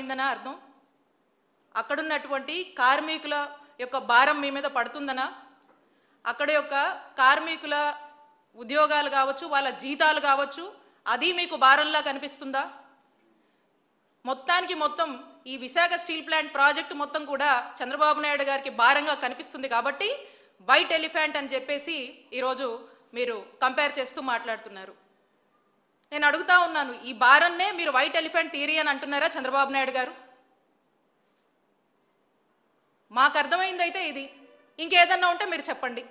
అర్థమైందనా అర్థం? అక్కడున్నటువంటి కార్మికుల యొక్క భారం మీ మీద పడుతుందనా? అక్కడ యొక్క కార్మికుల ఉద్యోగాలు కావచ్చు, వాళ్ళ జీతాలు కావచ్చు, అది మీకు భారంలా కనిపిస్తుందా? మొత్తానికి మొత్తం ఈ విశాఖ స్టీల్ ప్లాంట్ ప్రాజెక్టు మొత్తం కూడా చంద్రబాబు నాయుడు గారికి భారంగా కనిపిస్తుంది కాబట్టి వైట్ ఎలిఫెంట్ అని చెప్పేసి ఈరోజు మీరు కంపేర్ చేస్తూ మాట్లాడుతున్నారు. నేను అడుగుతా ఉన్నాను, ఈ భారాన్నే మీరు వైట్ ఎలిఫెంట్ థియరీ అని అంటున్నారా చంద్రబాబు నాయుడు గారు? మాకు అర్థమైందైతే ఇది. ఇంకేదన్నా ఉంటే మీరు చెప్పండి.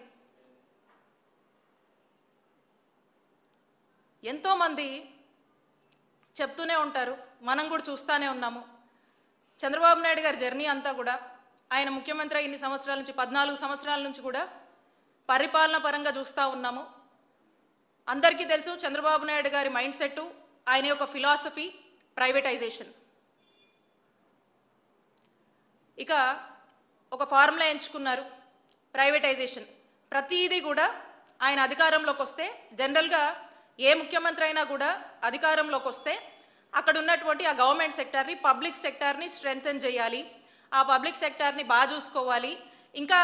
ఎంతోమంది చెప్తూనే ఉంటారు, మనం కూడా చూస్తూనే ఉన్నాము. చంద్రబాబు నాయుడు గారి జర్నీ అంతా కూడా, ఆయన ముఖ్యమంత్రి ఇన్ని సంవత్సరాల నుంచి 14 సంవత్సరాల నుంచి కూడా పరిపాలన పరంగా చూస్తూ ఉన్నాము. అందరికీ తెలుసు చంద్రబాబు నాయుడు గారి మైండ్ సెట్, ఆయన యొక్క ఫిలాసఫీ ప్రైవేటైజేషన్. ఇక ఒక ఫార్ములా ఎంచుకున్నారు, ప్రైవేటైజేషన్. ప్రతిదీ కూడా ఆయన అధికారంలోకి వస్తే, జనరల్గా ఏ ముఖ్యమంత్రి అయినా కూడా అధికారంలోకి వస్తే అక్కడ ఉన్నటువంటి ఆ గవర్నమెంట్ సెక్టార్ని, పబ్లిక్ సెక్టార్ని స్ట్రెంగ్తెన్ చేయాలి, ఆ పబ్లిక్ సెక్టార్ని బాగా చూసుకోవాలి, ఇంకా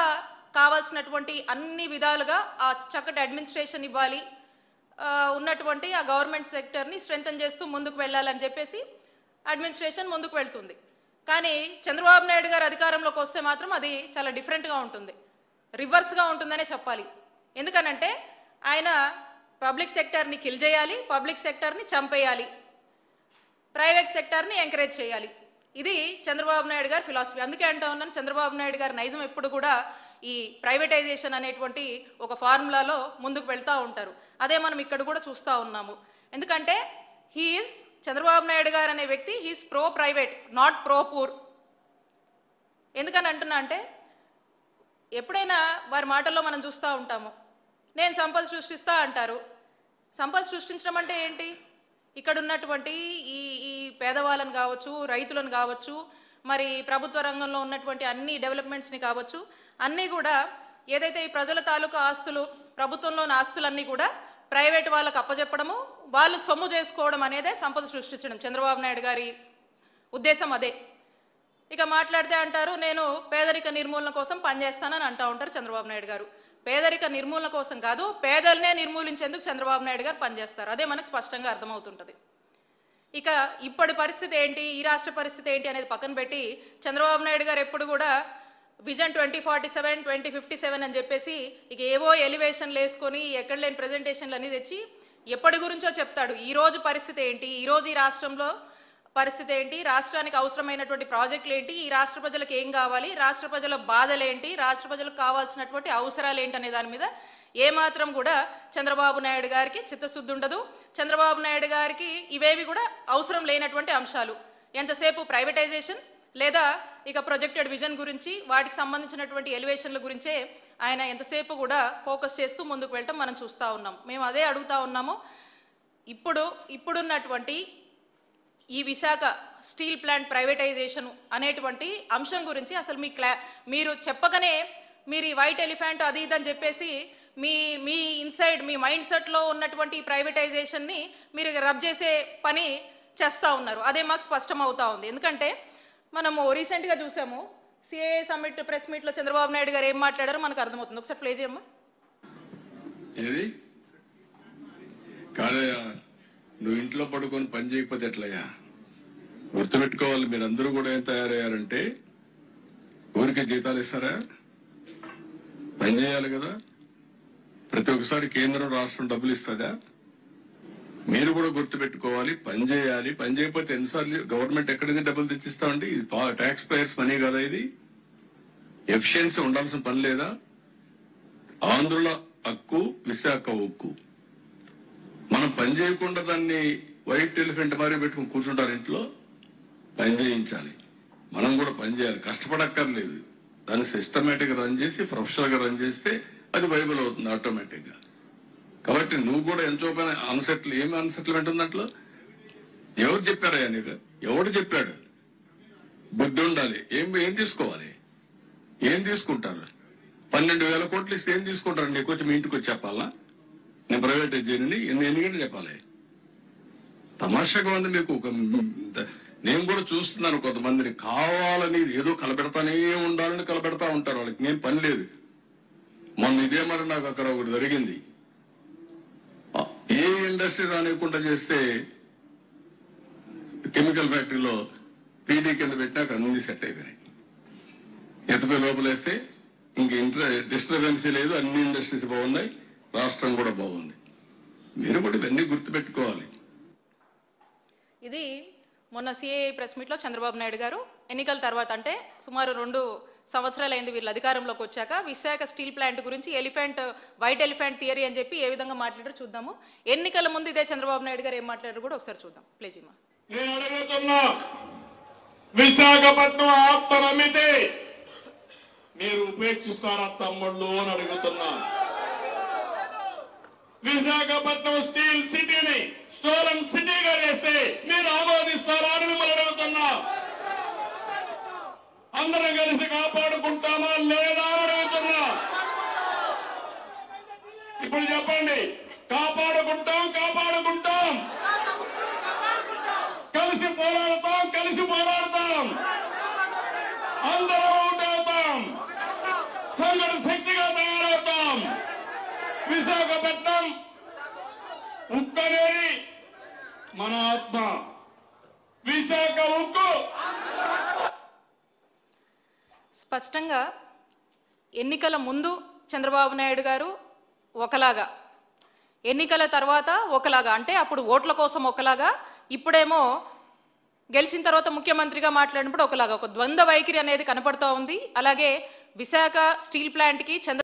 కావాల్సినటువంటి అన్ని విధాలుగా ఆ చక్కటి అడ్మినిస్ట్రేషన్ ఇవ్వాలి, ఉన్నటువంటి ఆ గవర్నమెంట్ సెక్టర్ని స్ట్రెంగ్తెన్ చేస్తూ ముందుకు వెళ్ళాలని చెప్పేసి అడ్మినిస్ట్రేషన్ ముందుకు వెళ్తుంది. కానీ చంద్రబాబు నాయుడు గారు అధికారంలోకి వస్తే మాత్రం అది చాలా డిఫరెంట్గా ఉంటుంది, రివర్స్గా ఉంటుందనే చెప్పాలి. ఎందుకనంటే ఆయన పబ్లిక్ సెక్టార్ని కిల్ చేయాలి, పబ్లిక్ సెక్టార్ని చంపేయాలి, ప్రైవేట్ సెక్టార్ని ఎంకరేజ్ చేయాలి. ఇది చంద్రబాబు నాయుడు గారి ఫిలాసఫీ. అందుకే అంటా ఉన్నాను, చంద్రబాబు నాయుడు గారి నైజం ఎప్పుడు కూడా ఈ ప్రైవేటైజేషన్ అనేటువంటి ఒక ఫార్ములాలో ముందుకు వెళ్తూ ఉంటారు. అదే మనం ఇక్కడ కూడా చూస్తూ ఉన్నాము. ఎందుకంటే హీఈస్ చంద్రబాబు నాయుడు గారు అనే వ్యక్తి he is pro private, not pro poor. ఎందుకని అంటున్నా అంటే, ఎప్పుడైనా వారి మాటల్లో మనం చూస్తూ ఉంటాము, నేను సంపద సృష్టిస్తా అంటారు. సంపద సృష్టించడం అంటే ఏంటి? ఇక్కడ ఉన్నటువంటి ఈ పేదవాళ్ళని కావచ్చు, రైతులను కావచ్చు, మరి ప్రభుత్వ రంగంలో ఉన్నటువంటి అన్ని డెవలప్మెంట్స్ని కావచ్చు, అన్నీ కూడా ఏదైతే ఈ ప్రజల తాలూకా ఆస్తులు, ప్రభుత్వంలోని ఆస్తులన్నీ కూడా ప్రైవేట్ వాళ్ళకు అప్పచెప్పడము, వాళ్ళు సొమ్ము చేసుకోవడం అనేదే సంపద సృష్టించడం. చంద్రబాబు నాయుడు గారి ఉద్దేశం అదే. ఇక మాట్లాడితే అంటారు, నేను పేదరిక నిర్మూలన కోసం పనిచేస్తానని అంటూ ఉంటారు చంద్రబాబు నాయుడు గారు. పేదరిక నిర్మూలన కోసం కాదు, పేదలనే నిర్మూలించేందుకు చంద్రబాబు నాయుడు గారు పనిచేస్తారు. అదే మనకు స్పష్టంగా అర్థమవుతుంటుంది. ఇక ఇప్పటి పరిస్థితి ఏంటి, ఈ రాష్ట్ర పరిస్థితి ఏంటి అనేది పక్కన పెట్టి, చంద్రబాబు నాయుడు గారు ఎప్పుడు కూడా విజన్ 2047, 2057 అని చెప్పేసి ఇక ఏవో ఎలివేషన్లు వేసుకొని ఎక్కడ లేని ప్రజెంటేషన్లు అన్నీ తెచ్చి ఎప్పటి గురించో చెప్తాడు. ఈరోజు పరిస్థితి ఏంటి, ఈరోజు ఈ రాష్ట్రంలో పరిస్థితి ఏంటి, రాష్ట్రానికి అవసరమైనటువంటి ప్రాజెక్టులు ఏంటి, ఈ రాష్ట్ర ప్రజలకు ఏం కావాలి, రాష్ట్ర ప్రజల బాధలు ఏంటి, రాష్ట్ర ప్రజలకు కావాల్సినటువంటి అవసరాలు ఏంటి అనే దాని మీద ఏమాత్రం కూడా చంద్రబాబు నాయుడు గారికి చిత్తశుద్ధి ఉండదు. చంద్రబాబు నాయుడు గారికి ఇవేవి కూడా అవసరం లేనటువంటి అంశాలు. ఎంతసేపు ప్రైవేటైజేషన్ లేదా ఇక ప్రొజెక్టెడ్ విజన్ గురించి, వాటికి సంబంధించినటువంటి ఎలివేషన్ల గురించే ఆయన ఎంతసేపు కూడా ఫోకస్ చేస్తూ ముందుకు వెళ్ళటం మనం చూస్తూ ఉన్నాం. మేము అదే అడుగుతూ ఉన్నాము. ఇప్పుడున్నటువంటి ఈ విశాఖ స్టీల్ ప్లాంట్ ప్రైవేటైజేషన్ అనేటువంటి అంశం గురించి అసలు మీరు చెప్పగానే మీరు ఈ వైట్ ఎలిఫెంట్ అది ఇదని చెప్పేసి మీ ఇన్సైడ్ మీ మైండ్ సెట్లో ఉన్నటువంటి ప్రైవేటైజేషన్ని మీరు రబ్ చేసే పని చేస్తూ ఉన్నారు. అదే మాకు స్పష్టం అవుతా ఉంది. ఎందుకంటే మనము రీసెంట్గా చూసాము, సిఏఏ సమ్మిట్ ప్రెస్ మీట్లో చంద్రబాబు నాయుడు గారు ఏం మాట్లాడారో మనకు అర్థమవుతుంది. ఒకసారి ప్లే చేయమ్మా. నువ్వు ఇంట్లో పడుకొని పని చేయకపోతే ఎట్లయ్యా? గుర్తుపెట్టుకోవాలి, మీరందరూ కూడా ఏం తయారయ్యారంటే ఊరికి జీతాలు ఇస్తారా? పని చేయాలి కదా. ప్రతి ఒక్కసారి కేంద్రం రాష్ట్రం డబ్బులు ఇస్తుందా? మీరు కూడా గుర్తుపెట్టుకోవాలి, పని చేయాలి. పని చేయకపోతే ఎన్నిసార్లు గవర్నమెంట్ ఎక్కడైనా డబ్బులు తెచ్చిస్తామండి? ఇది ట్యాక్స్ పేయర్స్ మనీ కదా. ఇది ఎఫిషియన్సీ ఉండాల్సిన పని లేదా? ఆంధ్రుల హక్కు, విశాఖ ఉక్కు. మనం పని చేయకుండా దాన్ని వైట్ ఎలిఫెంట్ మారి పెట్టుకుని కూర్చుంటారు ఇంట్లో. పని చేయించాలి, మనం కూడా పని చేయాలి, కష్టపడక్కర్లేదు. దాన్ని సిస్టమేటిక్ గా రన్ చేసి ప్రొఫెషనల్ గా రన్ చేస్తే అది వైబుల్ అవుతుంది ఆటోమేటిక్ గా. కాబట్టి నువ్వు కూడా ఎంతో పైన ఏమి అన్సెటిల్మెంట్ ఉంది దాంట్లో? ఎవరు చెప్పారయ్యా నీకు? ఎవడు చెప్పాడు? బుద్ధి ఉండాలి. ఏం తీసుకోవాలి? ఏం తీసుకుంటారు? 12,000 కోట్లు ఇస్తే ఏం తీసుకుంటారు? నీకు వచ్చి మీ ఇంటికి వచ్చి చెప్పాలా? నేను ప్రైవేటైజ్ చేయని ఎన్ని గంటలు చెప్పాలి? తమాషాగా ఉంది మీకు. నేను కూడా చూస్తున్నాను కొంతమందిని కావాలని ఏదో కలబెడతానే ఉండాలని కలబెడతా ఉంటారు. వాళ్ళకి ఏం పని లేదు. మొన్న ఇదే మరి నాకు అక్కడ ఒకటి జరిగింది. ఏ ఇండస్ట్రీ రానివ్వకుండా చేస్తే కెమికల్ ఫ్యాక్టరీలో పీడీ కింద పెట్టినాక అన్ని సెట్ అయిపోయినాయి. ఎత్తపై లోపలేస్తే ఇంక డిస్టర్బెన్సీ లేదు, అన్ని ఇండస్ట్రీస్ బాగున్నాయి, రాష్ట్రం కూడా బాగుంది. మీరు కూడా ఇవన్నీ గుర్తుపెట్టుకోవాలి. ఇది మొన్న సిఐ ప్రెస్ మీట్లో చంద్రబాబు నాయుడు గారు ఎన్నికల తర్వాత, అంటే సుమారు 2 సంవత్సరాలు అయింది వీళ్ళు అధికారంలోకి వచ్చాక, విశాఖ స్టీల్ ప్లాంట్ గురించి వైట్ ఎలిఫెంట్ థియరీ అని చెప్పి ఏ విధంగా మాట్లాడారో చూద్దాము. ఎన్నికల ముందు ఇదే చంద్రబాబు నాయుడు గారు ఏం మాట్లాడారు కూడా ఒకసారి చూద్దాం. ప్లీజ్ ఇమ్మా. నేను అడుగుతున్నా, విశాఖపట్నం ఆత్మను అమ్మితే మీరు ఉపేక్షిస్తారా తమ్ముళ్ళు అని అడుగుతున్నా. విశాఖపట్నం స్టీల్ సిటీని స్టోరన్ సిటీగా చేస్తే మీరు ఆమోదిస్తారా అని మిమ్మల్ని అడుగుతున్నా. అందరం కలిసి కాపాడుకుంటామా లేదా అని అడుగుతున్నా. ఇప్పుడు చెప్పండి, కాపాడుకుంటాం కలిసి పోరాడతాం అందరం ఒకటవుతాం, సంఘటన శక్తిగా తయారవుతాం. విశాఖపట్నం ఉక్కు అనేది మన ఆత్మ. విశాఖ ఉక్కు స్పష్టంగా ఎన్నికల ముందు చంద్రబాబు నాయుడు గారు ఒకలాగా, ఎన్నికల తర్వాత ఒకలాగా, అంటే అప్పుడు ఓట్ల కోసం ఒకలాగా, ఇప్పుడేమో గెలిచిన తర్వాత ముఖ్యమంత్రిగా మాట్లాడినప్పుడు ఒకలాగా, ఒక ద్వంద్వ వైఖరి అనేది కనపడుతూ ఉంది. అలాగే విశాఖ స్టీల్ ప్లాంట్కి